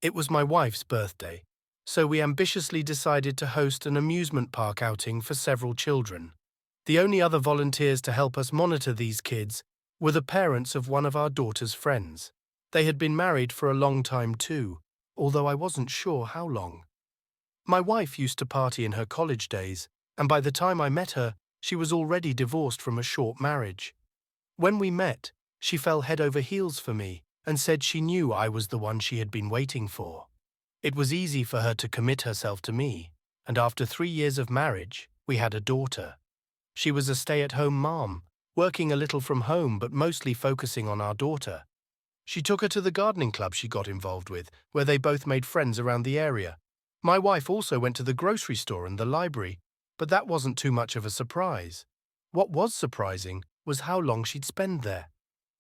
It was my wife's birthday, so we ambitiously decided to host an amusement park outing for several children. The only other volunteers to help us monitor these kids were the parents of one of our daughter's friends. They had been married for a long time too, although I wasn't sure how long. My wife used to party in her college days, and by the time I met her, she was already divorced from a short marriage. When we met, she fell head over heels for me and said she knew I was the one she had been waiting for. It was easy for her to commit herself to me, and after 3 years of marriage, we had a daughter. She was a stay-at-home mom, working a little from home but mostly focusing on our daughter. She took her to the gardening club she got involved with, where they both made friends around the area. My wife also went to the grocery store and the library, but that wasn't too much of a surprise. What was surprising was how long she'd spend there.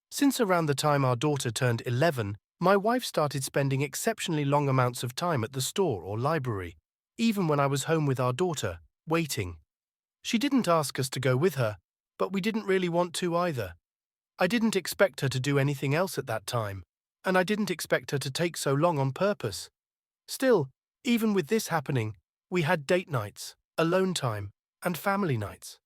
Since around the time our daughter turned 11, my wife started spending exceptionally long amounts of time at the store or library, even when I was home with our daughter, waiting. She didn't ask us to go with her, but we didn't really want to either. I didn't expect her to do anything else at that time, and I didn't expect her to take so long on purpose. Still, even with this happening, we had date nights, alone time, and family nights.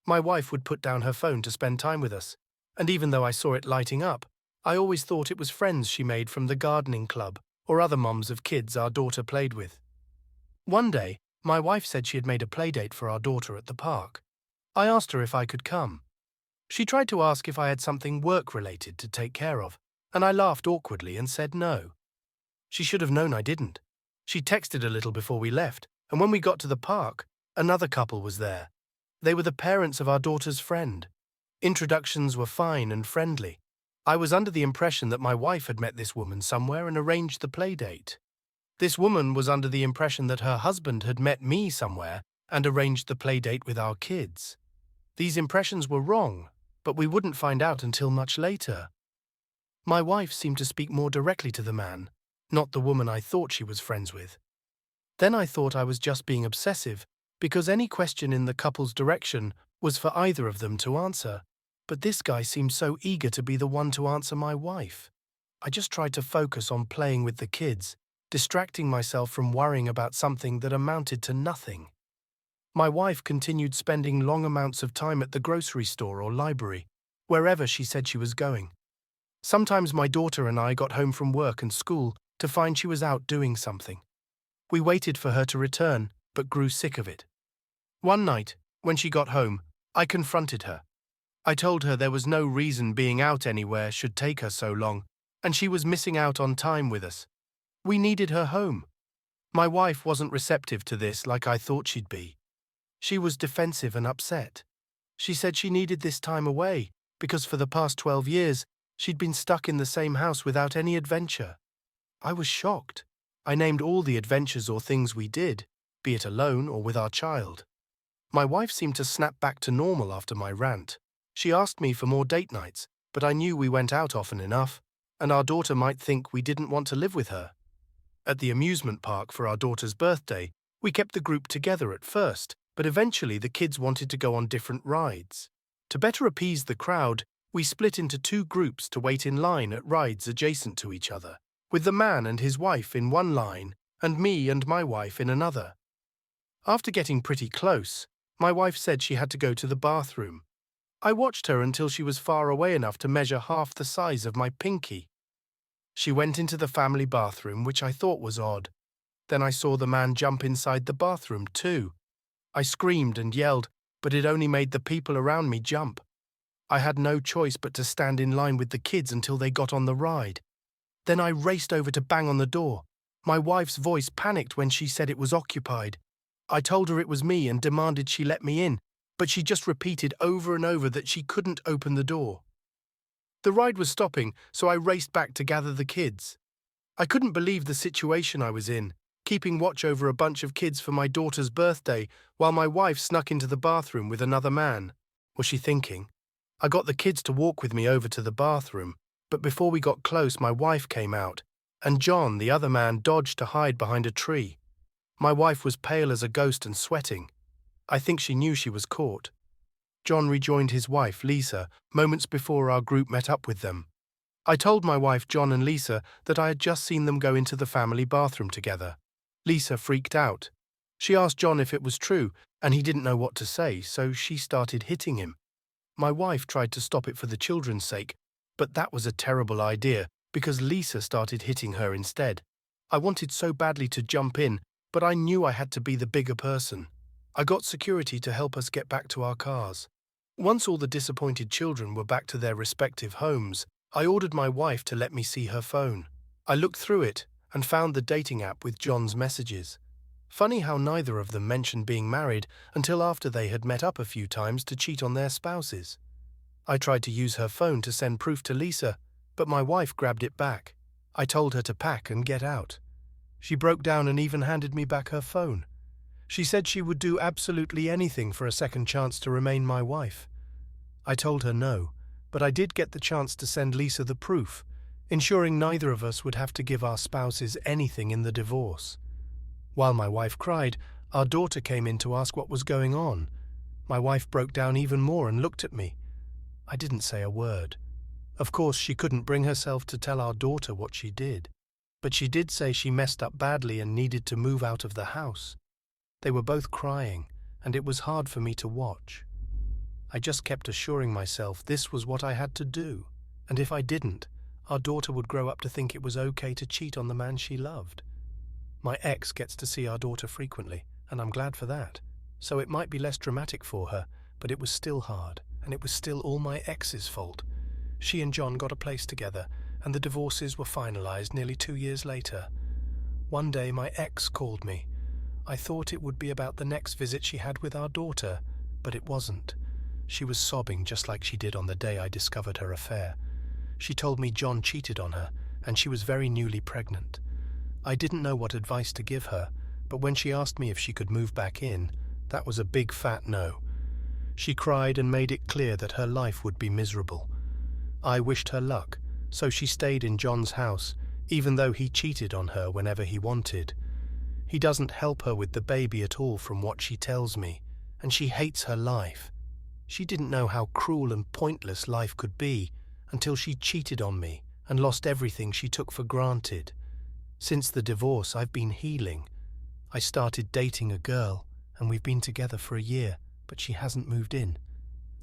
My wife would put down her phone to spend time with us, and even though I saw it lighting up, I always thought it was friends she made from the gardening club or other moms of kids our daughter played with. One day, my wife said she had made a playdate for our daughter at the park. I asked her if I could come. She tried to ask if I had something work-related to take care of, and I laughed awkwardly and said no. She should have known I didn't. She texted a little before we left, and when we got to the park, another couple was there. They were the parents of our daughter's friend. Introductions were fine and friendly. I was under the impression that my wife had met this woman somewhere and arranged the playdate. This woman was under the impression that her husband had met me somewhere and arranged the playdate with our kids. These impressions were wrong, but we wouldn't find out until much later. My wife seemed to speak more directly to the man, not the woman I thought she was friends with. Then I thought I was just being obsessive, because any question in the couple's direction was for either of them to answer. But this guy seemed so eager to be the one to answer my wife. I just tried to focus on playing with the kids, distracting myself from worrying about something that amounted to nothing. My wife continued spending long amounts of time at the grocery store or library, wherever she said she was going. Sometimes my daughter and I got home from work and school to find she was out doing something. We waited for her to return, but grew sick of it. One night, when she got home, I confronted her. I told her there was no reason being out anywhere should take her so long, and she was missing out on time with us. We needed her home. My wife wasn't receptive to this like I thought she'd be. She was defensive and upset. She said she needed this time away because for the past 12 years, she'd been stuck in the same house without any adventure. I was shocked. I named all the adventures or things we did, be it alone or with our child. My wife seemed to snap back to normal after my rant. She asked me for more date nights, but I knew we went out often enough, and our daughter might think we didn't want to live with her. At the amusement park for our daughter's birthday, we kept the group together at first, but eventually the kids wanted to go on different rides. To better appease the crowd, we split into 2 groups to wait in line at rides adjacent to each other, with the man and his wife in one line and me and my wife in another. After getting pretty close, my wife said she had to go to the bathroom. I watched her until she was far away enough to measure half the size of my pinky. She went into the family bathroom, which I thought was odd. Then I saw the man jump inside the bathroom too. I screamed and yelled, but it only made the people around me jump. I had no choice but to stand in line with the kids until they got on the ride. Then I raced over to bang on the door. My wife's voice panicked when she said it was occupied. I told her it was me and demanded she let me in, but she just repeated over and over that she couldn't open the door. The ride was stopping, so I raced back to gather the kids. I couldn't believe the situation I was in, keeping watch over a bunch of kids for my daughter's birthday while my wife snuck into the bathroom with another man. Was she thinking? I got the kids to walk with me over to the bathroom, but before we got close my wife came out, and John, the other man, dodged to hide behind a tree. My wife was pale as a ghost and sweating. I think she knew she was caught. John rejoined his wife, Lisa, moments before our group met up with them. I told my wife, John and Lisa, that I had just seen them go into the family bathroom together. Lisa freaked out. She asked John if it was true, and he didn't know what to say, so she started hitting him. My wife tried to stop it for the children's sake, but that was a terrible idea because Lisa started hitting her instead. I wanted so badly to jump in, but I knew I had to be the bigger person. I got security to help us get back to our cars. Once all the disappointed children were back to their respective homes, I ordered my wife to let me see her phone. I looked through it and found the dating app with John's messages. Funny how neither of them mentioned being married until after they had met up a few times to cheat on their spouses. I tried to use her phone to send proof to Lisa, but my wife grabbed it back. I told her to pack and get out. She broke down and even handed me back her phone. She said she would do absolutely anything for a second chance to remain my wife. I told her no, but I did get the chance to send Lisa the proof, ensuring neither of us would have to give our spouses anything in the divorce. While my wife cried, our daughter came in to ask what was going on. My wife broke down even more and looked at me. I didn't say a word. Of course, she couldn't bring herself to tell our daughter what she did, but she did say she messed up badly and needed to move out of the house. They were both crying, and it was hard for me to watch. I just kept assuring myself this was what I had to do, and if I didn't, our daughter would grow up to think it was okay to cheat on the man she loved. My ex gets to see our daughter frequently, and I'm glad for that, so it might be less dramatic for her, but it was still hard, and it was still all my ex's fault. She and John got a place together, and the divorces were finalized nearly 2 years later. One day my ex called me. I thought it would be about the next visit she had with our daughter, but it wasn't. She was sobbing just like she did on the day I discovered her affair. She told me John cheated on her, and she was very newly pregnant. I didn't know what advice to give her, but when she asked me if she could move back in, that was a big fat no. She cried and made it clear that her life would be miserable. I wished her luck, so she stayed in John's house, even though he cheated on her whenever he wanted. He doesn't help her with the baby at all from what she tells me, and she hates her life. She didn't know how cruel and pointless life could be until she cheated on me and lost everything she took for granted. Since the divorce, I've been healing. I started dating a girl, and we've been together for a year, but she hasn't moved in.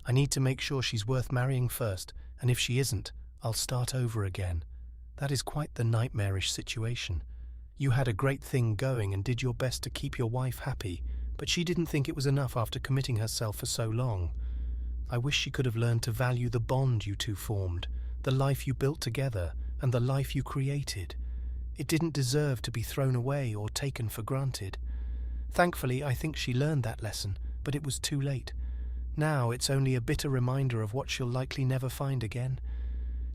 I need to make sure she's worth marrying first, and if she isn't, I'll start over again. That is quite the nightmarish situation. You had a great thing going and did your best to keep your wife happy, but she didn't think it was enough after committing herself for so long. I wish she could have learned to value the bond you two formed, the life you built together, and the life you created. It didn't deserve to be thrown away or taken for granted. Thankfully, I think she learned that lesson, but it was too late. Now it's only a bitter reminder of what she'll likely never find again.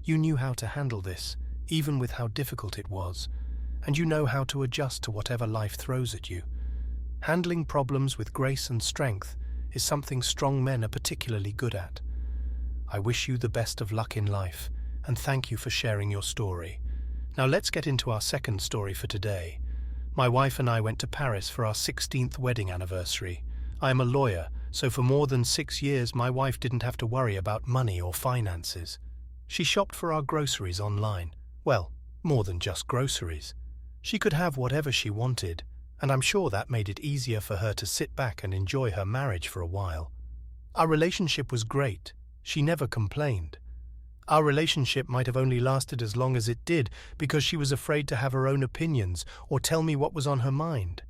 You knew how to handle this, even with how difficult it was, and you know how to adjust to whatever life throws at you. Handling problems with grace and strength is something strong men are particularly good at. I wish you the best of luck in life, and thank you for sharing your story. Now let's get into our second story for today. My wife and I went to Paris for our 16th wedding anniversary. I am a lawyer, so for more than 6 years my wife didn't have to worry about money or finances. She shopped for our groceries online. Well, more than just groceries. She could have whatever she wanted, and I'm sure that made it easier for her to sit back and enjoy her marriage for a while. Our relationship was great. She never complained. Our relationship might have only lasted as long as it did because she was afraid to have her own opinions or tell me what was on her mind.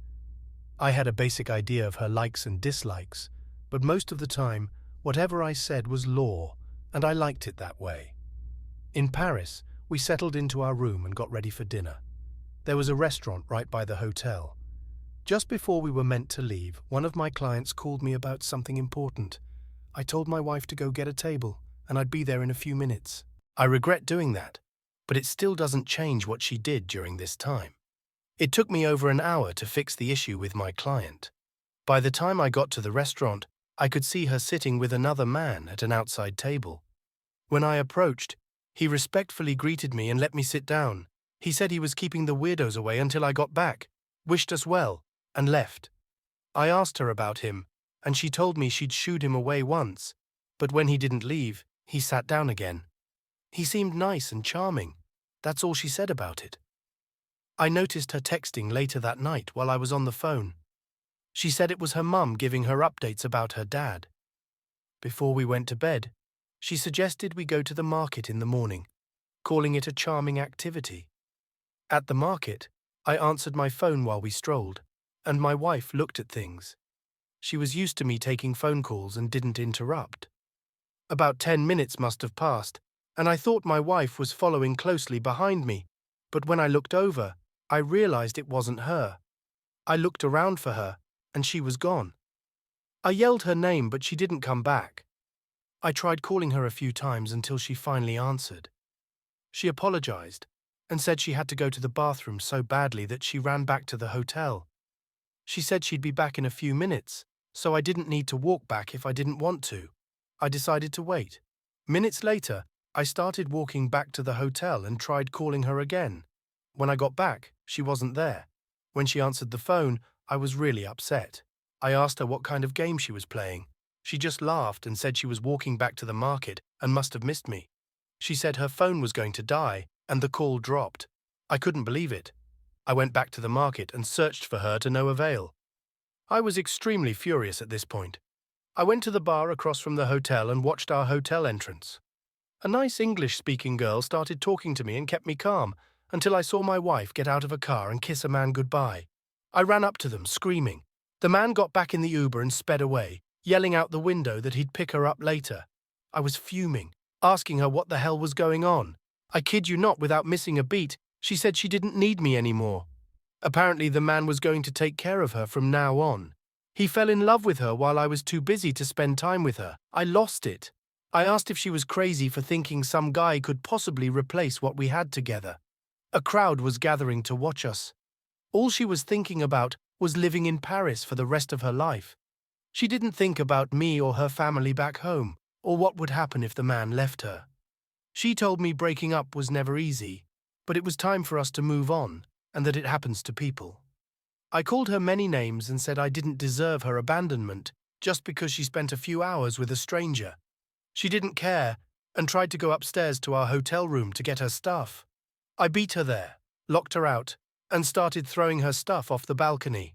I had a basic idea of her likes and dislikes, but most of the time, whatever I said was law, and I liked it that way. In Paris, we settled into our room and got ready for dinner. There was a restaurant right by the hotel. Just before we were meant to leave, one of my clients called me about something important. I told my wife to go get a table, and I'd be there in a few minutes. I regret doing that, but it still doesn't change what she did during this time. It took me over an hour to fix the issue with my client. By the time I got to the restaurant, I could see her sitting with another man at an outside table. When I approached, he respectfully greeted me and let me sit down. He said he was keeping the weirdos away until I got back, wished us well, and left. I asked her about him, and she told me she'd shooed him away once, but when he didn't leave, he sat down again. He seemed nice and charming. That's all she said about it. I noticed her texting later that night while I was on the phone. She said it was her mum giving her updates about her dad. Before we went to bed, she suggested we go to the market in the morning, calling it a charming activity. At the market, I answered my phone while we strolled, and my wife looked at things. She was used to me taking phone calls and didn't interrupt. About 10 minutes must have passed, and I thought my wife was following closely behind me, but when I looked over, I realized it wasn't her. I looked around for her, and she was gone. I yelled her name, but she didn't come back. I tried calling her a few times until she finally answered. She apologized and said she had to go to the bathroom so badly that she ran back to the hotel. She said she'd be back in a few minutes, so I didn't need to walk back if I didn't want to. I decided to wait. Minutes later, I started walking back to the hotel and tried calling her again. When I got back, she wasn't there. When she answered the phone, I was really upset. I asked her what kind of game she was playing. She just laughed and said she was walking back to the market and must have missed me. She said her phone was going to die and the call dropped. I couldn't believe it. I went back to the market and searched for her to no avail. I was extremely furious at this point. I went to the bar across from the hotel and watched our hotel entrance. A nice English-speaking girl started talking to me and kept me calm until I saw my wife get out of a car and kiss a man goodbye. I ran up to them, screaming. The man got back in the Uber and sped away, yelling out the window that he'd pick her up later. I was fuming, asking her what the hell was going on. I kid you not, without missing a beat, she said she didn't need me anymore. Apparently the man was going to take care of her from now on. He fell in love with her while I was too busy to spend time with her. I lost it. I asked if she was crazy for thinking some guy could possibly replace what we had together. A crowd was gathering to watch us. All she was thinking about was living in Paris for the rest of her life. She didn't think about me or her family back home, or what would happen if the man left her. She told me breaking up was never easy, but it was time for us to move on, and that it happens to people. I called her many names and said I didn't deserve her abandonment just because she spent a few hours with a stranger. She didn't care and tried to go upstairs to our hotel room to get her stuff. I beat her there, locked her out, and started throwing her stuff off the balcony.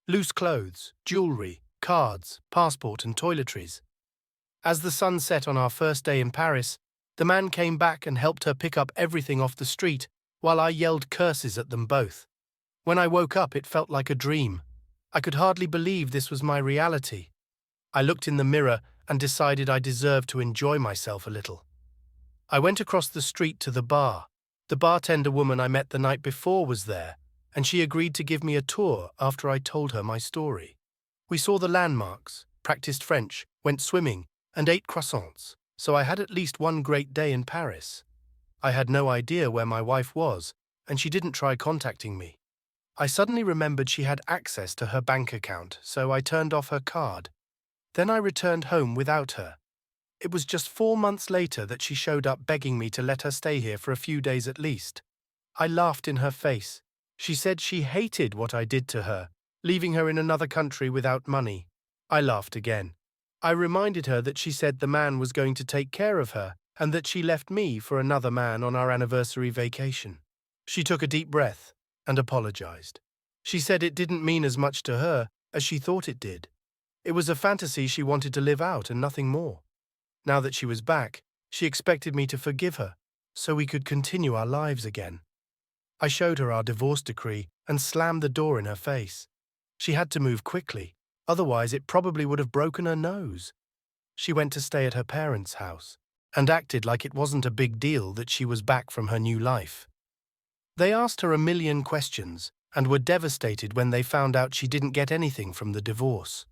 Loose clothes, jewelry, cards, passport and toiletries. As the sun set on our first day in Paris, the man came back and helped her pick up everything off the street while I yelled curses at them both. When I woke up, it felt like a dream. I could hardly believe this was my reality. I looked in the mirror and decided I deserved to enjoy myself a little. I went across the street to the bar. The bartender woman I met the night before was there, and she agreed to give me a tour after I told her my story. We saw the landmarks, practiced French, went swimming, and ate croissants, so I had at least one great day in Paris. I had no idea where my wife was, and she didn't try contacting me. I suddenly remembered she had access to her bank account, so I turned off her card. Then I returned home without her. It was just 4 months later that she showed up begging me to let her stay here for a few days at least. I laughed in her face. She said she hated what I did to her, leaving her in another country without money. I laughed again. I reminded her that she said the man was going to take care of her and that she left me for another man on our anniversary vacation. She took a deep breath and apologized. She said it didn't mean as much to her as she thought it did. It was a fantasy she wanted to live out and nothing more. Now that she was back, she expected me to forgive her, so we could continue our lives again. I showed her our divorce decree and slammed the door in her face. She had to move quickly, otherwise it probably would have broken her nose. She went to stay at her parents' house and acted like it wasn't a big deal that she was back from her new life. They asked her a million questions and were devastated when they found out she didn't get anything from the divorce.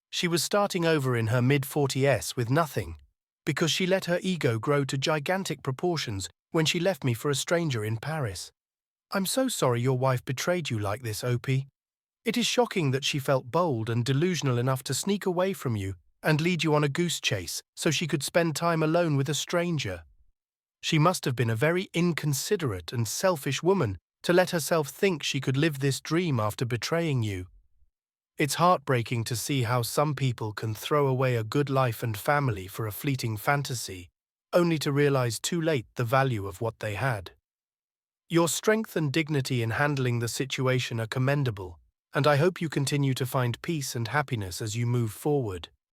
She was starting over in her mid-40s with nothing, because she let her ego grow to gigantic proportions when she left me for a stranger in Paris. I'm so sorry your wife betrayed you like this, Opie. It is shocking that she felt bold and delusional enough to sneak away from you and lead you on a goose chase so she could spend time alone with a stranger. She must have been a very inconsiderate and selfish woman to let herself think she could live this dream after betraying you. It's heartbreaking to see how some people can throw away a good life and family for a fleeting fantasy. only to realize too late the value of what they had. Your strength and dignity in handling the situation are commendable, and I hope you continue to find peace and happiness as you move forward.